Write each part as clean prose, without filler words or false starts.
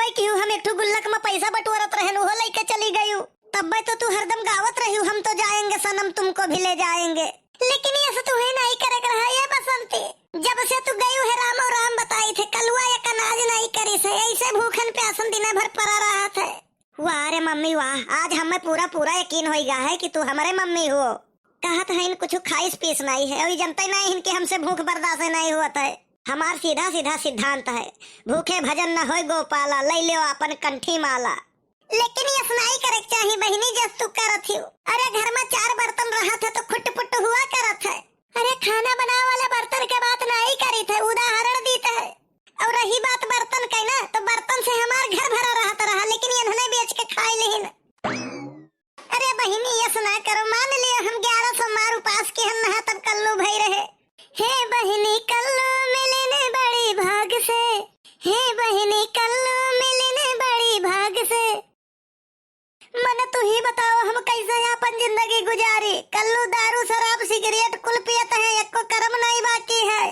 है कि हम एक गुल्लक में पैसा बटोरत रहन वो लेके चली गई। तब तो तू हरदम गावत रही हम तो जाएंगे सनम तुमको भी ले जाएंगे, लेकिन ये सब तुम्हें नहीं करे रहा है बसंती। जब से तू गई है राम और राम बताई थे कलुआ या कनाज नहीं करी से, ऐसे भूखन प्यासन दिन भर पड़ा रहा था। वाह रे मम्मी वाह, आज हमें पूरा पूरा यकीन हो गया है कि तू हमारे मम्मी हो। कहत है इन कुछ खाइस पीस नहीं है और जनता नहीं इनके हमसे भूख बर्दाश्त नहीं होता है। हमार सीधा सीधा सिद्धांत है भूखे भजन न होय गोपाला, ले लो अपन कंठी माला। लेकिन ये सुनाई करे चाहिए बहिनी जब तू करत हो। अरे घर में 4 बर्तन रहा था तो खुट पुट हुआ करत है। अरे खाना बनाने वाले बर्तन के बात नहीं करी थे, उदाहरण दीता है। और रही बात बर्तन का ना तो बर्तन से हमार घर भरा रहा लेकिन इन्होंने बेच के खाई लेन। अरे बहिनी ये सुना करो मान लियो हम 1100 मार उपास के हम नहा तब कल्लू भई रहे। हे बहिनी कल्लू मिलने बड़ी भाग से, हे बहिनी कल्लू मिलने बड़ी भाग से। मन तू ही बताओ हम कैसे अपन जिंदगी गुजारी। कल्लू दारू शराब सिगरेट कुल पियत है, एक को कर्म नहीं बाकी है।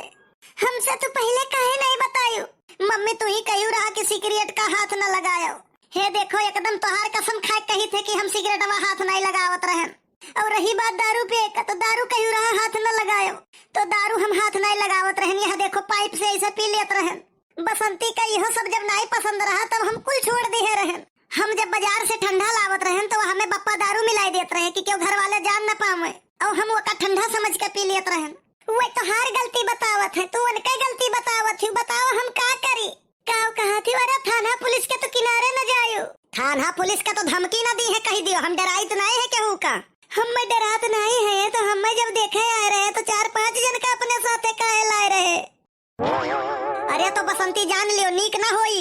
हमसे तू पहले काहे नहीं बतायो। मम्मी तू ही कही रहा कि सिगरेट का हाथ न लगायो। हे देखो एकदम तोहार कसम खा कही थे कि हम सिगरेट में हाथ नहीं लगावत रहन। और रही बात दारू पे का तो दारू कही रहा हाथ न लगायो तो दारू हम हाथ नहीं लगावत रहन। यह देखो पाइप से ऐसे पी लेत रहन। बसंती का यह सब जब नहीं पसंद रहा तब हम कुल छोड़ दिए रहन। हम जब बाजार से ठंडा लावत रहन तो हमें बप्पा दारू मिलाई देत रहे कि क्यों घर वाले जान न पावे और हम वो का ठंडा समझ के पी लेत रहन। वो तो हार गलती बतावत है, तू उनके गलती बतावत है। बताओ हम का करी। काव कहा थी अरे थाना पुलिस के तो किनारे न जायो। थाना पुलिस का तो धमकी न दी है कही दियो, हम डराई तो नहीं है केहू का। हम में डरात नहीं है तो हमें जब देखे आए रहे तो 4-5 जन का अपने साथे काहे लाए रहे। अरे तो बसंती जान लियो नीक ना होई।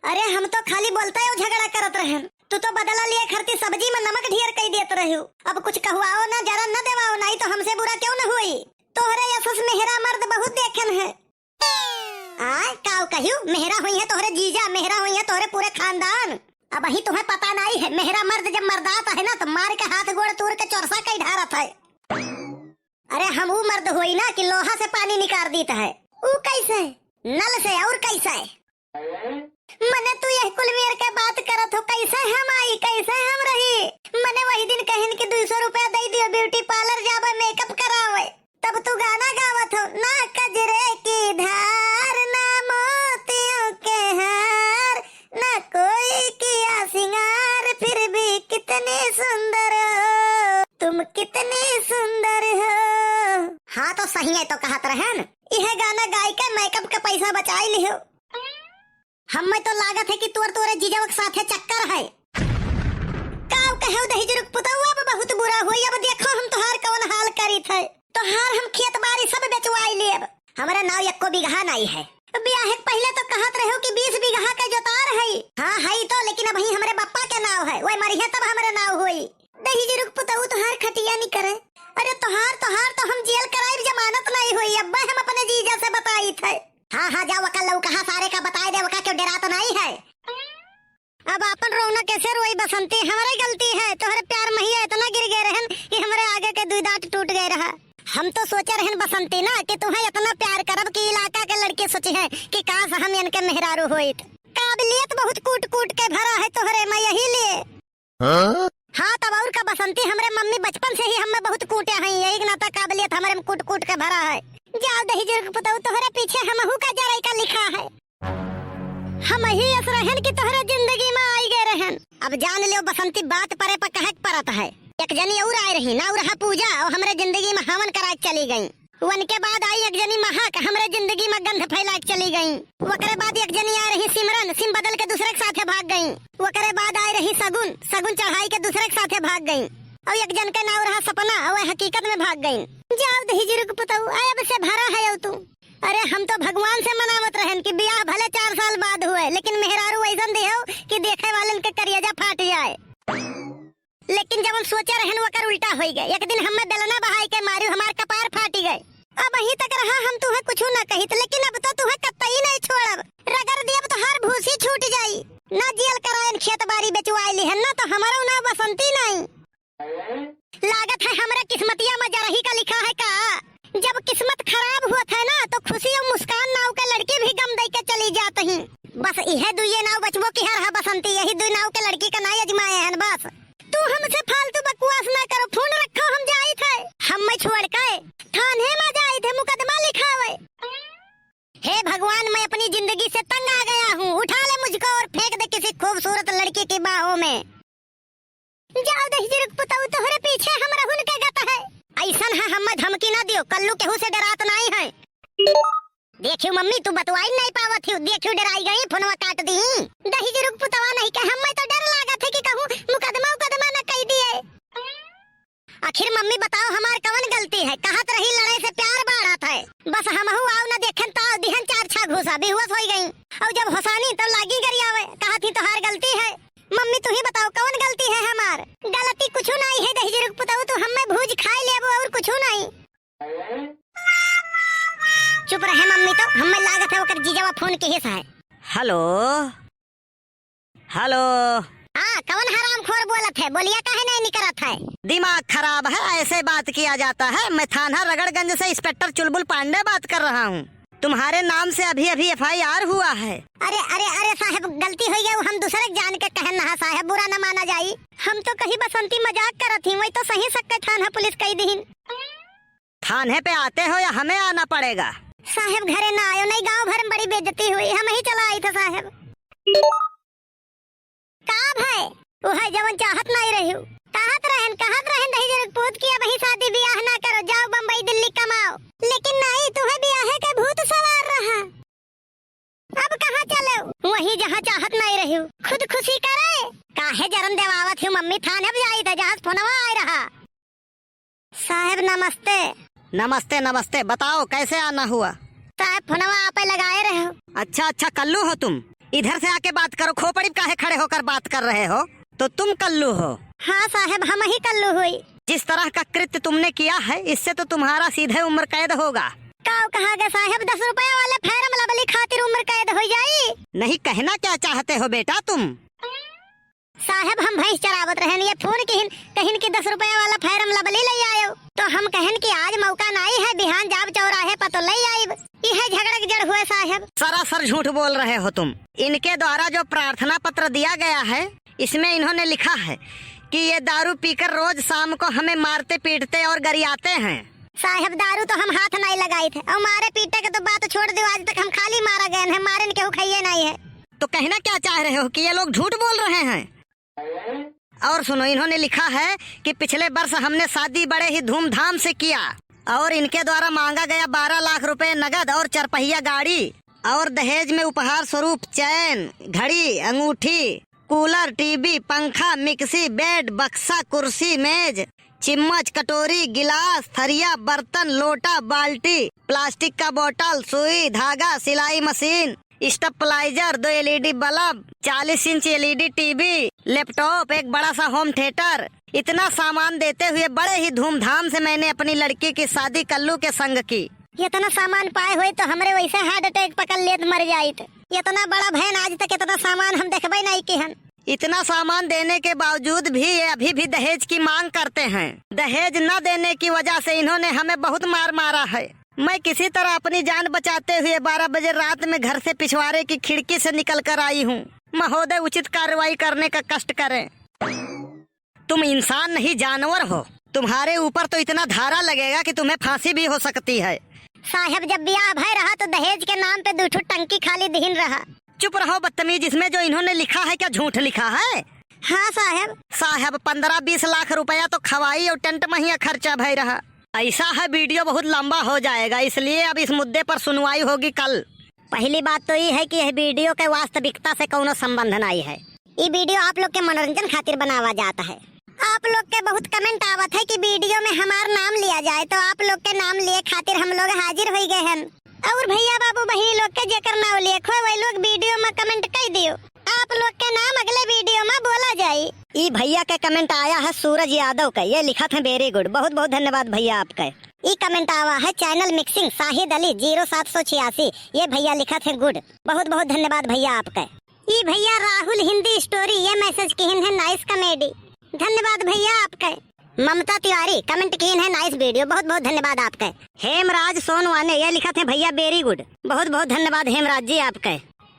अरे हम तो खाली बोलता है झगड़ा करत रहे। तू तो बदला लिए खरती सब्जी में नमक ढेर कई देत रहे। अब कुछ कहवाओ ना जरा न देवाओ नहीं तो हमसे बुरा क्यों न हुई। तोहरे यसस मेहरा मर्द बहुत देखन है। आय काव कहियो मेहरा हुई है तोहरे जीजा, मेहरा हुई है तोहरे पूरे खानदान। अब ही तुम्हें पता नहीं है मेहरा मर्द जब मर्दाता है ना तो मार के हाथ गोड़ तोड़ के चौरसा कई ढारत है। अरे हम वो मर्द हुई ना कि लोहा से पानी निकाल देता है। वो कैसे नल से और कैसे मने तू यह कुल मेर के बात करत हो। कैसे हम आई कैसे हम रही। मने वही दिन कहन कि 200 रुपया दे दियो ब्यूटी पार्लर जावे मेकअप करावे तब तू गाना गावत हो ना कजरे की धार ना मोतियों के हार ना कोई किया सिंगार फिर भी कितनी सुंदर हो तुम कितनी सुंदर हो। हाँ तो सही है तो कहत रहन यह गाना गाय के मेकअप का पैसा बचाई लियो। हमें तो लागत है कि तोरे जीजा के साथ चक्कर है। काव कहे दही जुर्ग पुतौआ बहुत बुरा हुई। अब देखो हम तोहार कौन हाल करी थे। तोहार हम खेत बाड़ी सब बेचवाई लेब। हमारा नाव 1 बीघा नहीं है। ब्याह पहले तो कहत रहे कि 20 बीघा का जोतार है। हाँ है तो लेकिन अब ही हमारे बप्पा के नाव है। वही मरी है तब हमारे नाव हुई। दही जुर्ग पुतौ तोहार खटिया नहीं करे। अरे तोहार तो हम जेल कराई जमानत नहीं हुई। अब हम अपने जीजा से बताई थे। हाँ हाँ जाओ वका लौ कहा सारे का बताए दे वका क्यों डरा तो नहीं है। अब अपन रोना कैसे रोई बसंती हमारी गलती है। तोहरे प्यार में ही इतना गिर गए रहन कि हमारे आगे के 2 दांत टूट गए रहा। हम तो सोचे रहन बसंती ना कि तुम्हें इतना प्यार करब कि इलाका के लड़के सोचे है कि काश हम इनके मेहरारू होइत। काबिलियत बहुत कूट कूट के भरा है तोहरे में यही लिए। हाँ तब और का बसंती हमारे मम्मी बचपन से ही हमें बहुत कूटे हैं। यही नाता काबिलियत हमारे में कूट कूट के भरा है। जाओ दही जुर्ग पुतौ तोहरे पीछे हमहू का जराई का लिखा है। हम ही अस रहन कि तोहरे जिंदगी में आई गए रहन। अब जान लियो बसंती बात परे पर कहे परत है। एक जनी और आई रही ना रहा पूजा और हमरे जिंदगी में हवन करा चली गई। वन के बाद आई एक जनी महक हमरे जिंदगी में गंध फैला चली गई। वकरे बाद एक जनी आ रही सिमरन, सिम बदल के दूसरे के साथे भाग गई। वकरे बाद आई रही सगुन, सगुन चढ़ाई के दूसरे के साथे भाग गई। और एक जन का नाव रहा सपना और हकीकत में भाग गई। जाओ दही जुर्ग पुतौ अब से भरा है तू। अरे हम तो भगवान से मनावत रहन कि ब्याह भले 4 साल बाद हुए लेकिन मेहरारू ऐसा देहो कि देखे वालन के करियजा फाट जाए। लेकिन जब हम सोचे रहन वो कर उल्टा हो गए। एक दिन हमें बेलना बहाई के मारू हमार कपार फाटी गए। अब वहीं तक रहा हम तुम्हें कुछ न कहित लेकिन अब तो तुम्हें कतई नहीं छोड़ब। रगड़ दियब तो हर भूसी छूट जाई। ना जेल करायन खेत बाड़ी बेचवाई लिहन ना तो हमारा ना बसंती नहीं। लागत है हमारे किस्मतिया में जरही का लिखा है का। जब किस्मत खराब हुआ था ना तो खुशी और मुस्कान नाव के लड़के भी गम दे के चली जाती हैं। बस यह दुए नाव बचबो की हर बसंती, यही दो नाव के लड़की का नाई अजमाए हैं बस। तू हमसे फालतू बकवास ना करो, फोन रखो, हम जाए थे, हम मैं छोड़ के थाने में जाए थे मुकदमा लिखावे। हे भगवान, मैं अपनी जिंदगी से तंग आ गया हूँ, उठा ले मुझको और फेंक दे किसी खूबसूरत लड़की की बाहों में। जाओ दही रुक पुताऊ, तोहरे पीछे हम रहुन के गत है। ऐसा है हम धमकी ना दियो, कल्लू केहू से डरात नहीं है। देखियो मम्मी, तू बतवाई नहीं पावत थी, देखियो डराई गई, फोनवा काट दी। दही रुक पुतवा नहीं के हम तो डर लागत है कि कहूँ मुकदमा न कह दिए। आखिर मम्मी बताओ हमार कौन गलती है? कहत रही लड़ाई से प्यार बढ़त है, बस हमहू आओ न देखें तो दिहन चार छा घुसा बेहोश हो गई, और जब होसानी तब लागी गरियावे, कहा थी तोहार गलती है। मम्मी तू ही बताओ कौन गलती है हमार? गलती कुछ नहीं है दही रुक पुताऊ, तू हमें भूज खाई लेबो और कुछ नहीं। चुप रहे मम्मी, तो हमें लागत है ओकर जीजावा फोन के हिस्सा है। Hello hello. हाँ, कौन हरामखोर बोलत है? बोलिया काहे नहीं निकलत है? दिमाग खराब है, ऐसे बात किया जाता है? मैं थाना रगड़गंज से इंस्पेक्टर चुलबुल पांडे बात कर रहा हूँ। तुम्हारे नाम से अभी अभी FIR हुआ है। अरे अरे अरे साहब, गलती हो गई, हम दूसरे जान के कहन ना साहब, बुरा न माना जाई। हम तो कहीं बसंती मजाक करत ही, वही तो सही सकते थाना पुलिस कही दीन। थाने पे आते हो या हमें आना पड़ेगा? साहब घरे ना आयो, नहीं गांव भर में बड़ी बेइज्जती हुई, हम ही चला आई था साहब। का भाई वो है जवन चाहत नहीं रही, कहत रहन दही जरूर पूत की अब ही शादी ब्याह ना करो, जाओ बम्बई दिल्ली कमाओ, लेकिन नहीं, तुम्हें ब्याह के भूत सवार रहा। अब कहाँ चले? वही जहाँ चाहत नहीं रही, खुद खुशी करे। काहे जरन देवावत हूँ मम्मी, थाने भी आई था, जहाज फोनवा आ रहा। साहब नमस्ते। नमस्ते नमस्ते, बताओ कैसे आना हुआ? साहब फोनवा आप लगाए रहे हो। अच्छा, कल्लू हो तुम? इधर से आके बात करो, खोपड़ी काहे खड़े होकर बात कर रहे हो? तो तुम कल्लू हो? हाँ साहब, हम ही कल्लू हुई। जिस तरह का कृत्य तुमने किया है, इससे तो तुम्हारा सीधे उम्र कैद होगा। कहा गया साहब, 10 रुपए वाले फैरम लबली खातिर उम्र कैद हो जाई। नहीं, कहना क्या चाहते हो बेटा तुम? साहब हम भैंस चरावत रहन, ये फोन कहिन की 10 रुपए वाला फैरम लबली ले आयो, तो हम कहन की आज मौका नहीं है, बिहान जाब चौराहे पर तो ले आइब। यह झगड़ा के जड़ हुए साहब। सरासर झूठ बोल रहे हो तुम। इनके द्वारा जो प्रार्थना पत्र दिया गया है, इसमें इन्होंने लिखा है कि ये दारू पीकर रोज शाम को हमें मारते पीटते और गरियाते हैं। साहब दारू तो हम हाथ नहीं लगाए थे, और मारे पीटे के तो बात छोड़ दो, आज तक हम खाली मारा गए हैं, मारन के खाइए नहीं है। तो कहना क्या चाह रहे हो कि ये लोग झूठ बोल रहे हैं? और सुनो, इन्होंने लिखा है कि पिछले वर्ष हमने शादी बड़े ही धूमधाम से किया, और इनके द्वारा मांगा गया 12 लाख रुपए नगद और 4 पहिया गाड़ी, और दहेज में उपहार स्वरूप चैन, घड़ी, अंगूठी, कूलर, टीवी, पंखा, मिक्सी, बेड, बक्सा, कुर्सी, मेज, चिम्मच, कटोरी, गिलास, थरिया, बर्तन, लोटा, बाल्टी, प्लास्टिक का बोतल, सुई, धागा, सिलाई machine, stabiliser, 2 LED bulb, 40 inch LED TV, laptop, एक बड़ा सा होम थिएटर, इतना सामान देते हुए बड़े ही धूमधाम से मैंने अपनी लड़की की शादी कल्लू के संग की। इतना सामान पाए हुए तो हमरे वैसे हार्ट अटैक पकड़ लेत मर जाइत। इतना बड़ा बहन, आज तक इतना सामान हम देखबे नहीं किहन। इतना सामान देने के बावजूद भी ये अभी भी दहेज की मांग करते हैं। दहेज न देने की वजह से इन्होंने हमें बहुत मार मारा है। मैं किसी तरह अपनी जान बचाते हुए 12 बजे रात में घर से पिछवाड़े की खिड़की से निकल कर आई हूँ। महोदय उचित कार्रवाई करने का कष्ट करें। तुम इंसान नहीं जानवर हो, तुम्हारे ऊपर तो इतना धारा लगेगा कि तुम्हें फांसी भी हो सकती है। साहब जब ब्याह भय रहा तो दहेज के नाम पे 2 टंकी खाली दीन रहा। चुप रहो बदतमीज, इसमें जो इन्होंने लिखा है क्या झूठ लिखा है? हाँ साहब 15-20 लाख रुपया तो खवाई और टेंट में ही खर्चा भय रहा। ऐसा है वीडियो बहुत लंबा हो जाएगा, इसलिए अब इस मुद्दे पर सुनवाई होगी कल। पहली बात तो ये है कि यह वीडियो के वास्तविकता से कोनो संबंध नहीं है। ये वीडियो आप लोग के मनोरंजन खातिर बनावा जाता है। आप लोग के बहुत कमेंट आवत है कि वीडियो में हमारा नाम लिया जाए, तो आप लोग के नाम लिए खातिर हम लोग हाजिर हो गए हैं। और भैया बाबू बहन लोग के जेकर नाम लिए वही लोग वीडियो में कमेंट कर दियो, आप लोग के नाम अगले वीडियो में बोला जाये। ये भैया का कमेंट आया है सूरज यादव का, ये लिखा था वेरी गुड, बहुत बहुत धन्यवाद भैया आपका। ये कमेंट आवा है चैनल मिक्सिंग शाहिद अली 0786, ये भैया लिखा थे गुड, बहुत बहुत धन्यवाद भैया आपका। ये भैया राहुल हिंदी स्टोरी, ये मैसेज किन है नाइस कॉमेडी, धन्यवाद भैया आपका। ममता तिवारी कमेंट किन है नाइस वीडियो, बहुत बहुत धन्यवाद आपका। हेमराज सोनवाने, ये लिखा थे भैया वेरी गुड, बहुत बहुत धन्यवाद हेमराज जी आपका।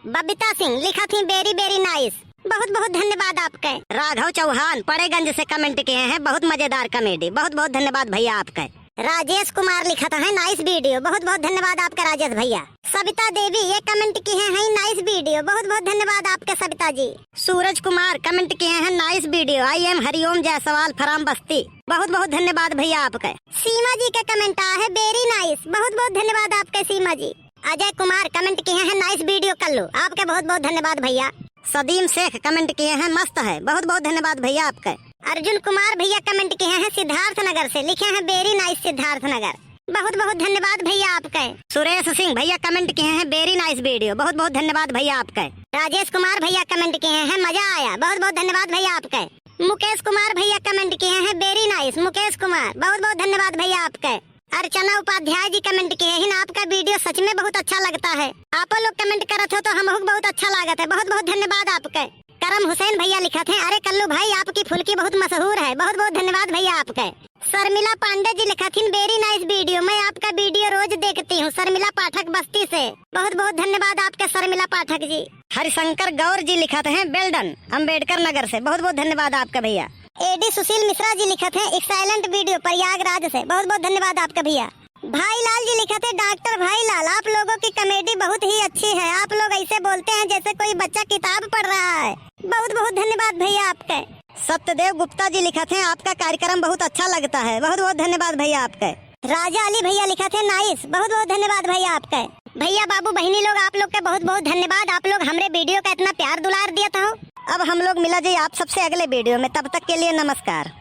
बबीता सिंह लिखा थी वेरी वेरी नाइस, बहुत बहुत धन्यवाद आपका। राघव चौहान पड़ेगंज से कमेंट किए हैं, बहुत मजेदार कॉमेडी, बहुत बहुत धन्यवाद भैया आपका। राजेश कुमार लिखा था है नाइस वीडियो, बहुत बहुत धन्यवाद आपका राजेश भैया। सविता देवी ये कमेंट किए हैं नाइस वीडियो, बहुत बहुत धन्यवाद आपका सविता जी। सूरज कुमार कमेंट किए हैं nice video, I am Hariom Jaiswal from Basti, बहुत बहुत धन्यवाद भैया आपका। सीमा जी का कमेंट आया है वेरी नाइस, बहुत बहुत धन्यवाद आपका सीमा जी। अजय कुमार कमेंट किए हैं नाइस वीडियो कल्लू, आपका बहुत बहुत धन्यवाद भैया। सदीम शेख कमेंट किए हैं मस्त है, बहुत बहुत धन्यवाद भैया आपका। अर्जुन कुमार भैया कमेंट किए हैं सिद्धार्थ नगर से, लिखे हैं वेरी नाइस सिद्धार्थ नगर, बहुत बहुत धन्यवाद भैया आपका। सुरेश सिंह भैया कमेंट किए हैं वेरी नाइस वीडियो, बहुत बहुत धन्यवाद भैया आपका। राजेश कुमार भैया कमेंट किए हैं मजा आया, बहुत बहुत धन्यवाद भैया आपका। मुकेश कुमार भैया कमेंट किए हैं वेरी नाइस, मुकेश कुमार बहुत बहुत धन्यवाद भैया आपका। अर्चना उपाध्याय जी कमेंट किए हैं आपका वीडियो सच में बहुत अच्छा लगता है, आप लोग कमेंट करत हो तो हमको बहुत अच्छा लागत है, बहुत बहुत धन्यवाद आपका। करम हुसैन भैया लिखा थे अरे कल्लू भाई आपकी फुल्की बहुत मशहूर है, बहुत बहुत धन्यवाद भैया आपका। शर्मिला पांडे जी लिखा थी वेरी नाइस वीडियो, मैं आपका वीडियो रोज देखती हूँ, शर्मिला पाठक बस्ती से, बहुत बहुत धन्यवाद आपका शर्मिला पाठक जी। हरिशंकर गौर जी लिखा थे वेल्डन अम्बेडकर नगर से, बहुत बहुत धन्यवाद आपका भैया। एडी सुशील मिश्रा जी लिखा थे एक्साइलेंट वीडियो प्रयागराज से, बहुत बहुत धन्यवाद आपका भैया। भाई लाल जी लिखा थे डॉक्टर भाई लाल आप लोगों की कॉमेडी बहुत ही अच्छी है, आप लोग ऐसे बोलते हैं जैसे कोई बच्चा किताब पढ़ रहा है, बहुत बहुत धन्यवाद भैया आपका। सत्यदेव गुप्ता जी लिखा थे आपका कार्यक्रम बहुत अच्छा लगता है, बहुत बहुत धन्यवाद भैया आपका। राजा अली भैया लिखा थे नाइस, बहुत बहुत धन्यवाद भैया आपका। भैया बाबू बहनी लोग आप लोग का बहुत बहुत धन्यवाद, आप लोग हमारे वीडियो का इतना प्यार दुलार दिया था। अब हम लोग मिला जी आप सबसे अगले वीडियो में, तब तक के लिए नमस्कार।